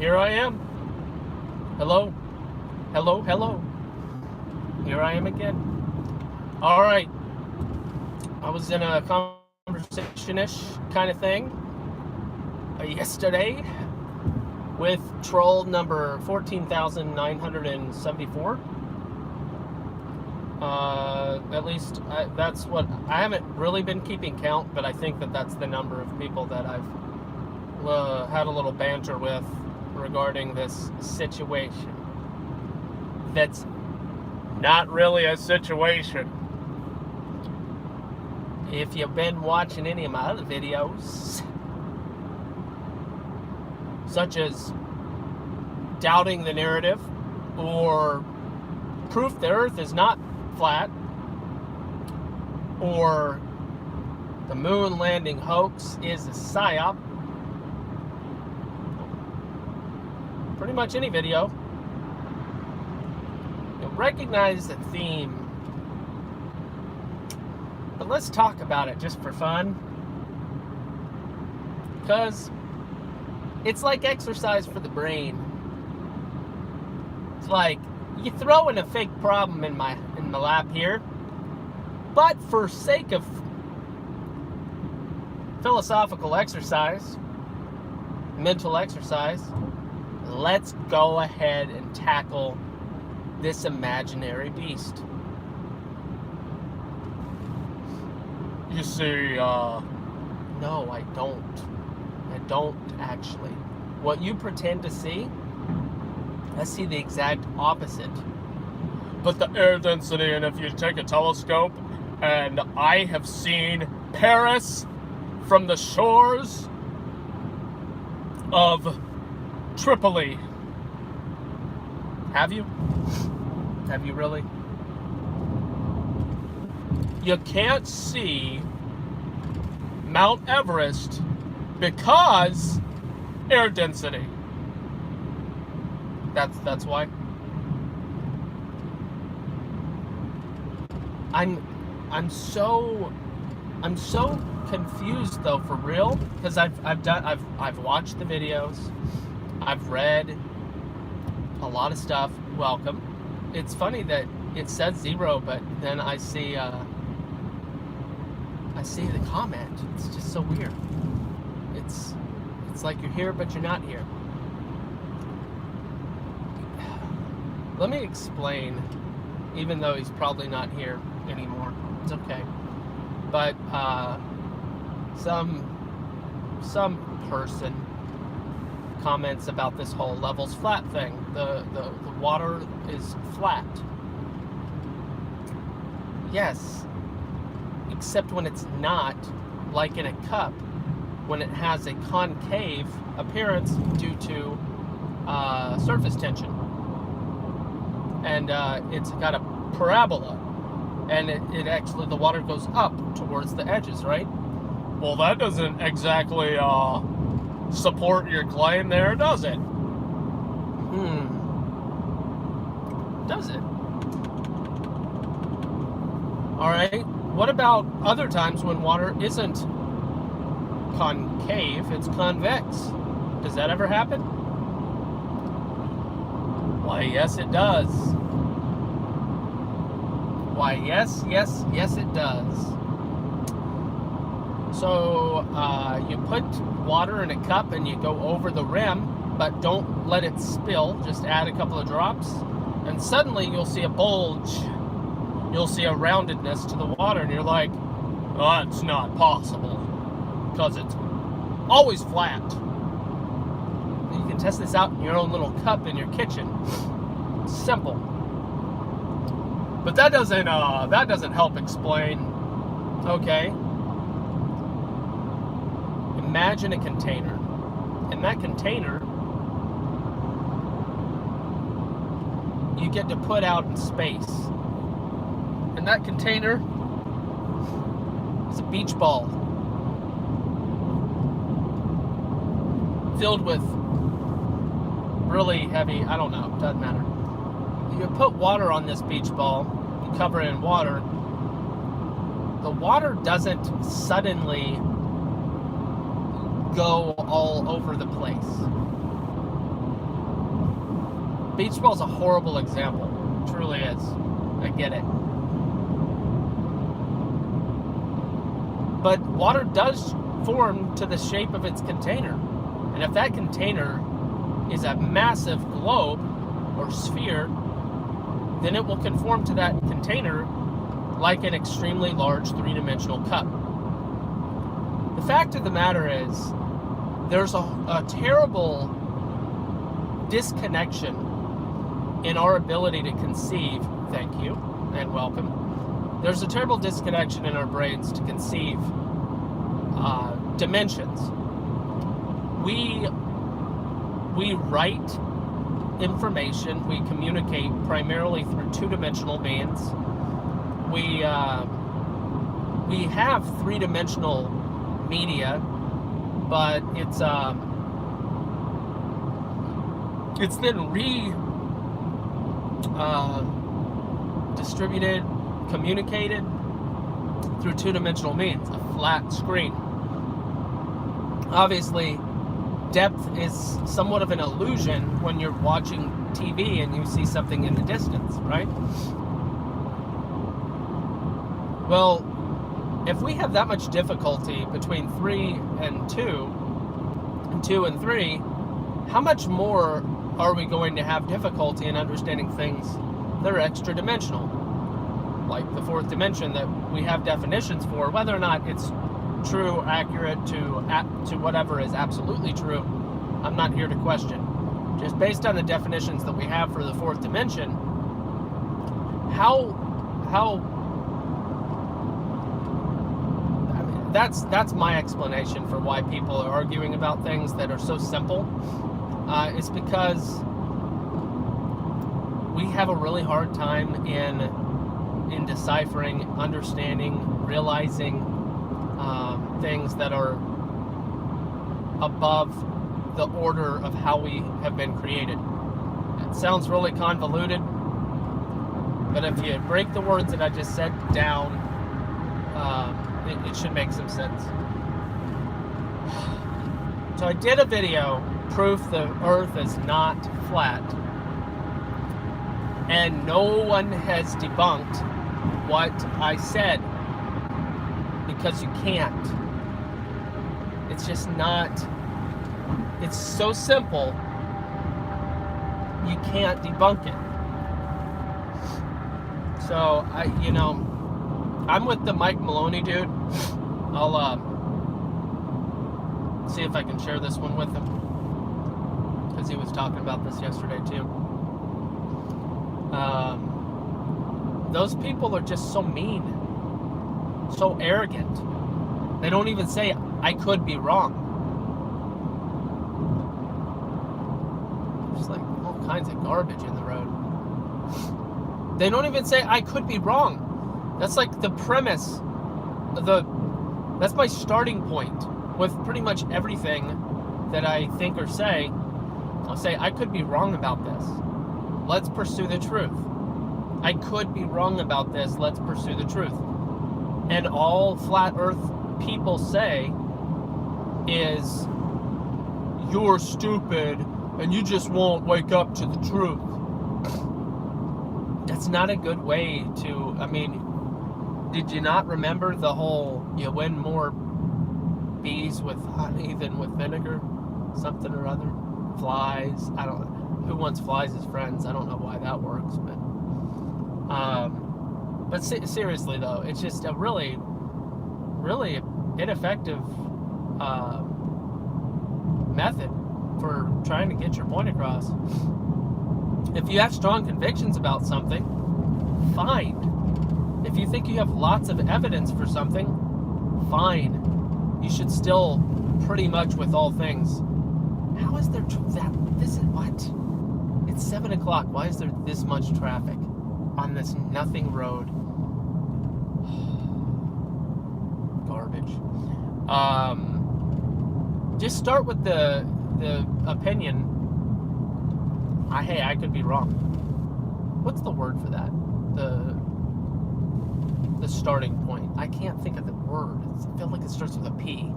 here I am. Hello. Hello, hello. Here I am again. All right. I was in a conversation-ish kind of thing yesterday with troll number 14,974. At least that's what I haven't really been keeping count, but I think that's the number of people that I've had a little banter with regarding this situation. That's not really a situation. If you've been watching any of my other videos, such as doubting the narrative or proof the earth is not flat, or the moon landing hoax is a psyop, pretty much any video, you'll recognize the theme. But let's talk about it just for fun, because it's like exercise for the brain. It's like you throw in a fake problem in my lap here, but for sake of philosophical exercise, mental exercise, let's go ahead and tackle this imaginary beast. You see, no, I don't. I don't actually. What you pretend to see, I see the exact opposite. But the air density, and if you take a telescope, and I have seen Paris from the shores of Tripoli. Have you? Have you really? You can't see Mount Everest because air density. That's why. I'm so confused though, for real, because I've watched the videos, I've read a lot of stuff. Welcome. It's funny that it says 0, but then I see the comment. It's just so weird. It's like you're here but you're not here. Let me explain, even though he's probably not here anymore. It's okay. But some person comments about this whole levels flat thing. The water is flat. Yes, except when it's not, like in a cup, when it has a concave appearance due to surface tension. And it's got a parabola, and it actually, the water goes up towards the edges, right? Well, that doesn't exactly support your claim there, does it? Does it? Alright, what about other times when water isn't concave, it's convex? Does that ever happen? Why, yes, it does. Why, yes, it does. So, you put water in a cup and you go over the rim, but don't let it spill. Just add a couple of drops, and suddenly you'll see a bulge. You'll see a roundedness to the water, and you're like, oh, that's not possible, because it's always flat. You can test this out in your own little cup in your kitchen. It's simple. But that doesn't help explain. Okay. Imagine a container. In that container, you get to put out in space. And that container is a beach ball filled with really heavy, I don't know, doesn't matter. You put water on this beach ball, you cover it in water. The water doesn't suddenly go all over the place. beach ball is a horrible example. It truly is. I get it. But water does form to the shape of its container. And if that container is a massive globe or sphere, then it will conform to that container like an extremely large three-dimensional cup. The fact of the matter is, there's a terrible disconnection in our ability to conceive, thank you, and welcome. There's a terrible disconnection in our brains to conceive dimensions. We write information, we communicate primarily through two-dimensional means. We have three-dimensional media, but it's then distributed, communicated through two-dimensional means, a flat screen. Obviously, depth is somewhat of an illusion when you're watching TV and you see something in the distance, right? Well, if we have that much difficulty between 3 and 2, and 2 and 3, how much more are we going to have difficulty in understanding things that are extra dimensional? Like the fourth dimension that we have definitions for, whether or not it's true, accurate to whatever is absolutely true, I'm not here to question. Just based on the definitions that we have for the fourth dimension, that's my explanation for why people are arguing about things that are so simple. It's because we have a really hard time in deciphering, understanding, realizing things that are above the order of how we have been created. It sounds really convoluted, but if you break the words that I just said down, it should make some sense. So I did a video, proof the earth is not flat, and no one has debunked what I said, because you can't. It's just not, it's so simple, you can't debunk it. So, I'm with the Mike Maloney dude. I'll see if I can share this one with him, because he was talking about this yesterday too. Those people are just so mean, so arrogant. They don't even say, I could be wrong. There's like all kinds of garbage in the road. They don't even say, I could be wrong. That's like the premise, that's my starting point with pretty much everything that I think or say. I'll say, I could be wrong about this. Let's pursue the truth. I could be wrong about this. Let's pursue the truth. And all flat earth people say is, you're stupid and you just won't wake up to the truth. That's not a good way to, did you not remember the whole, you win more bees with honey than with vinegar? Something or other. Flies. I don't know. Who wants flies as friends? I don't know why that works, but seriously though, it's just a really, really ineffective method for trying to get your point across. If you have strong convictions about something, fine. If you think you have lots of evidence for something, fine. You should still, pretty much with all things. How is there this is what? It's 7 o'clock. Why is there this much traffic on this nothing road? Garbage. Just start with the opinion. Hey, I could be wrong. What's the word for that? The starting point. I can't think of the word. I feel like it starts with a P.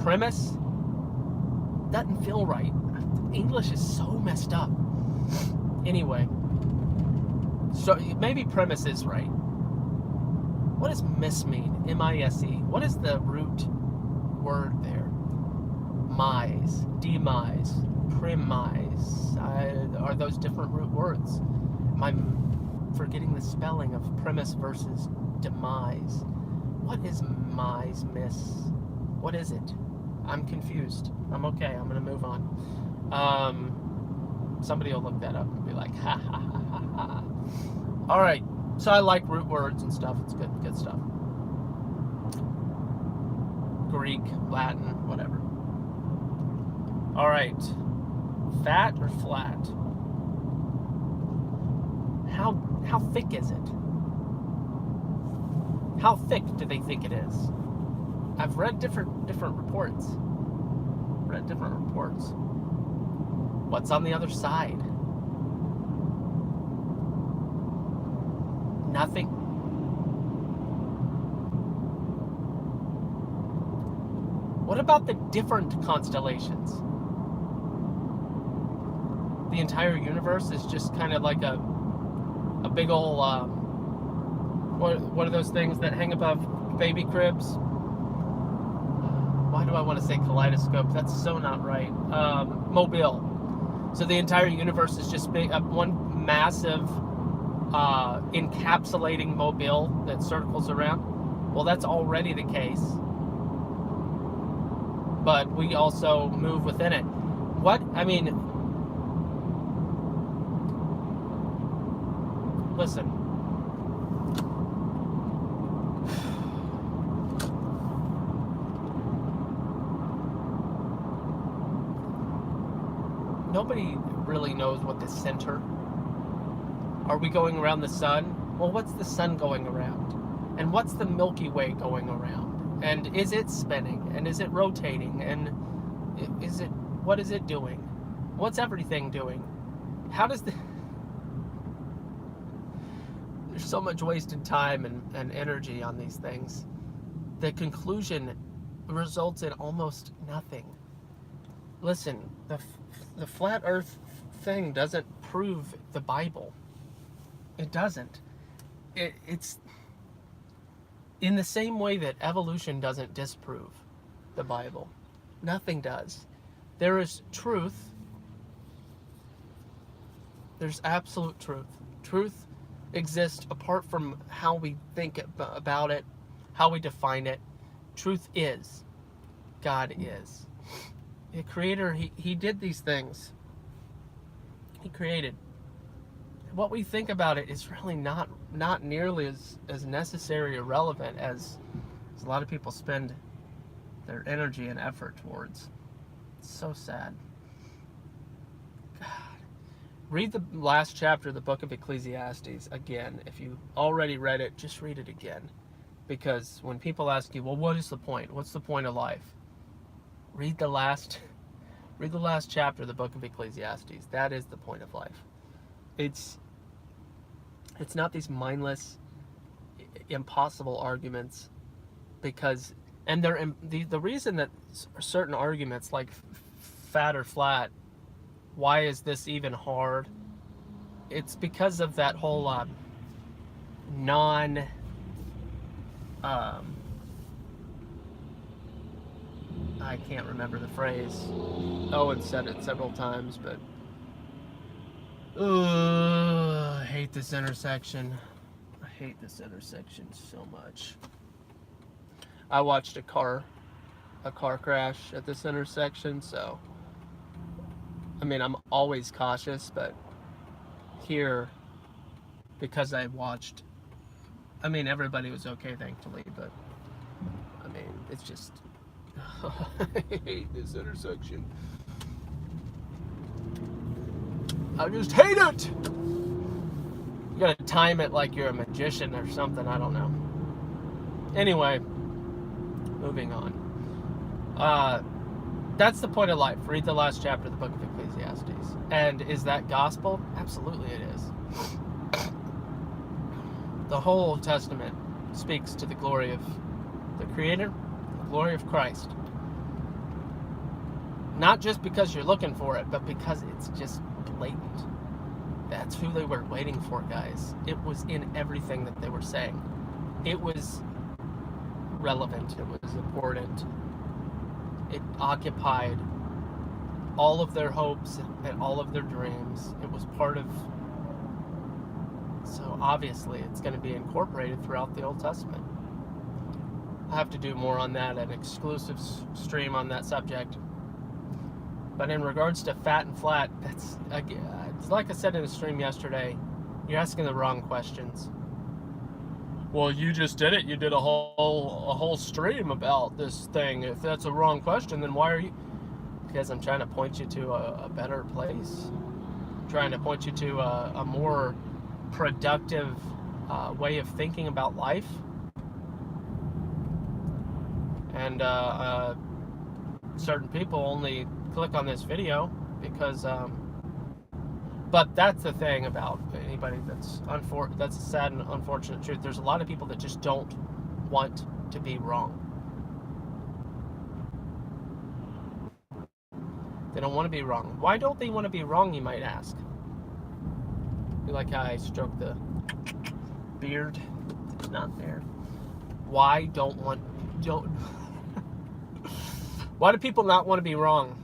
Premise? Doesn't feel right. English is so messed up. Anyway, so maybe premise is right. What does miss mean? M-I-S-E. What is the root word there? Mise, demise, premise. Are those different root words? Am I forgetting the spelling of premise versus demise? What is mise, miss? What is it? I'm confused. I'm okay. I'm going to move on. Somebody will look that up and be like, ha ha ha ha ha. All right. So I like root words and stuff. It's good stuff. Greek, Latin, whatever. All right. Fat or flat? How thick is it? How thick do they think it is? I've read different reports. What's on the other side? Nothing. What about the different constellations? The entire universe is just kind of like a big old what are those things that hang above baby cribs? Why do I want to say kaleidoscope? That's so not right. Mobile. So the entire universe is just one massive encapsulating mobile that circles around. Well, that's already the case. But we also move within it. Listen. Nobody really knows what the center. Are we going around the sun? Well, what's the sun going around? And what's the Milky Way going around? And is it spinning? And is it rotating? And what is it doing? What's everything doing? How does there's so much wasted time and energy on these things. The conclusion results in almost nothing. Listen, the flat earth thing doesn't prove the Bible. It doesn't. It's in the same way that evolution doesn't disprove the Bible. Nothing does. There is truth. There's absolute truth. Truth exists apart from how we think about it, how we define it. Truth is. God is. The Creator, he did these things. He created. What we think about it is really not nearly as necessary or relevant as a lot of people spend their energy and effort towards. It's so sad. God. Read the last chapter of the book of Ecclesiastes again. If you already read it, just read it again. Because when people ask you, well, what is the point? What's the point of life? Read the last chapter of the book of Ecclesiastes. That is the point of life. It's not these mindless, impossible arguments, because, and the reason that certain arguments like fat or flat, why is this even hard? It's because of that whole I can't remember the phrase. Owen said it several times, but I hate this intersection. I hate this intersection so much. I watched a car crash at this intersection, so I mean, I'm always cautious, but here, because I watched, I mean, everybody was okay, thankfully, but I mean, it's just I hate this intersection. I just hate it! You gotta time it like you're a magician or something, I don't know. Anyway, moving on. That's the point of life. Read the last chapter of the book of Ecclesiastes. And is that gospel? Absolutely it is. The whole Old Testament speaks to the glory of the Creator, the glory of Christ. Not just because you're looking for it, but because it's just blatant. That's who they were waiting for, guys. It was in everything that they were saying. It was relevant. It was important. It occupied all of their hopes and all of their dreams. It was part of... So obviously it's going to be incorporated throughout the Old Testament. I'll have to do more on that, an exclusive stream on that subject. But in regards to fat and flat, that's, like I said in the stream yesterday, you're asking the wrong questions. Well, you just did it. You did a whole stream about this thing. If that's a wrong question, then why are you... Because I'm trying to point you to a better place. I'm trying to point you to a more productive way of thinking about life. And certain people only click on this video because... But that's the thing about anybody that's a sad and unfortunate truth. There's a lot of people that just don't want to be wrong. They don't want to be wrong. Why don't they want to be wrong, you might ask? You like how I stroke the beard? It's not there. Why why do people not want to be wrong?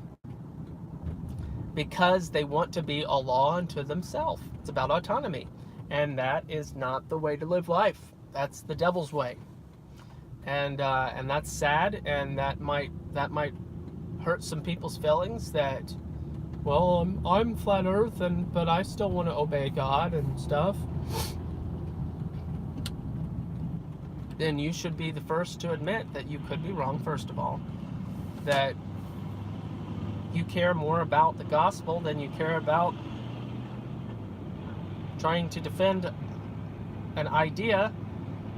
Because they want to be a law unto themselves. It's about autonomy. And that is not the way to live life. That's the devil's way. And that's sad, and that might hurt some people's feelings that, well, I'm flat earth, but I still want to obey God and stuff. Then you should be the first to admit that you could be wrong, first of all. That you care more about the gospel than you care about trying to defend an idea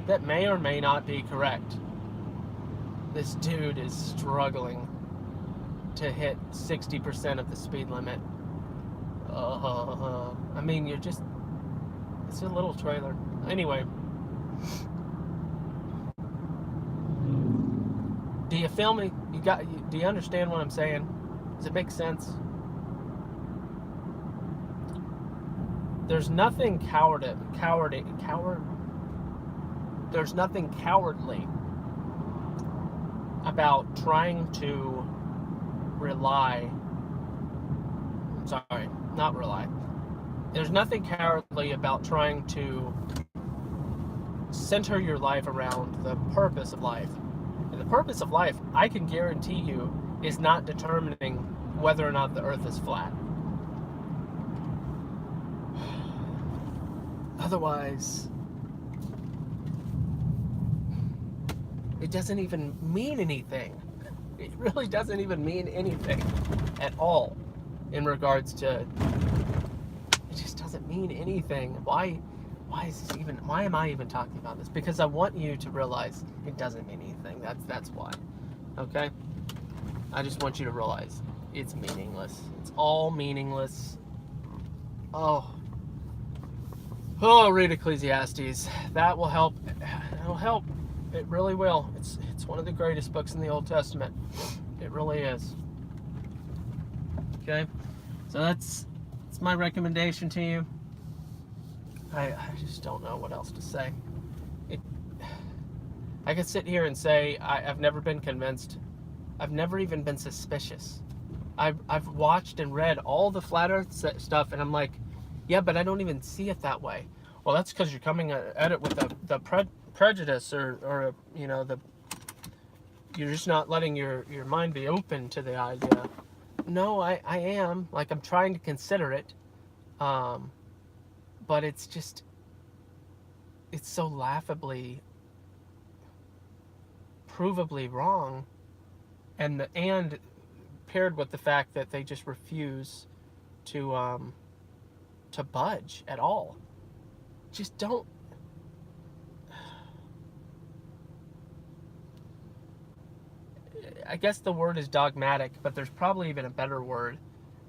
that may or may not be correct. This dude is struggling to hit 60% of the speed limit. I mean, it's a little trailer. Anyway. Do you feel me? Do you understand what I'm saying? Does it make sense? There's nothing there's nothing cowardly about trying to There's nothing cowardly about trying to center your life around the purpose of life. And the purpose of life, I can guarantee you, is not determining whether or not the earth is flat. Otherwise, it doesn't even mean anything. It really doesn't even mean anything at all in regards to... It just doesn't mean anything. Why am I even talking about this? Because I want you to realize it doesn't mean anything. That's why. Okay? I just want you to realize it's meaningless. It's all meaningless. Read Ecclesiastes. That will help. It'll help. It really will. It's one of the greatest books in the Old Testament. It really is. Okay? So that's my recommendation to you. I just don't know what else to say. I could sit here and say I've never been convinced. I've never even been suspicious. I've watched and read all the flat earth stuff, and I'm like, yeah, but I don't even see it that way. Well, that's because you're coming at it with the prejudice or you're just not letting your mind be open to the idea. No, I am. Like, I'm trying to consider it. But it's so laughably, provably wrong. And paired with the fact that they just refuse to budge at all. Just don't. I guess the word is dogmatic, but there's probably even a better word.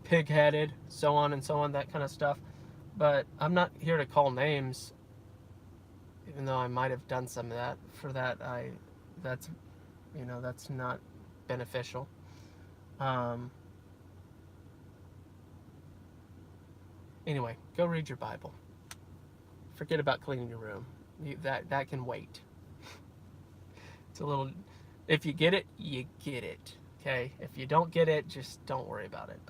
Pig-headed, so on and so on, that kind of stuff. But I'm not here to call names, even though I might have done some of that. For that, that's not beneficial. Anyway, go read your Bible. Forget about cleaning your room. That can wait. It's a little. If you get it, you get it. Okay. If you don't get it, just don't worry about it.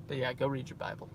But yeah, go read your Bible.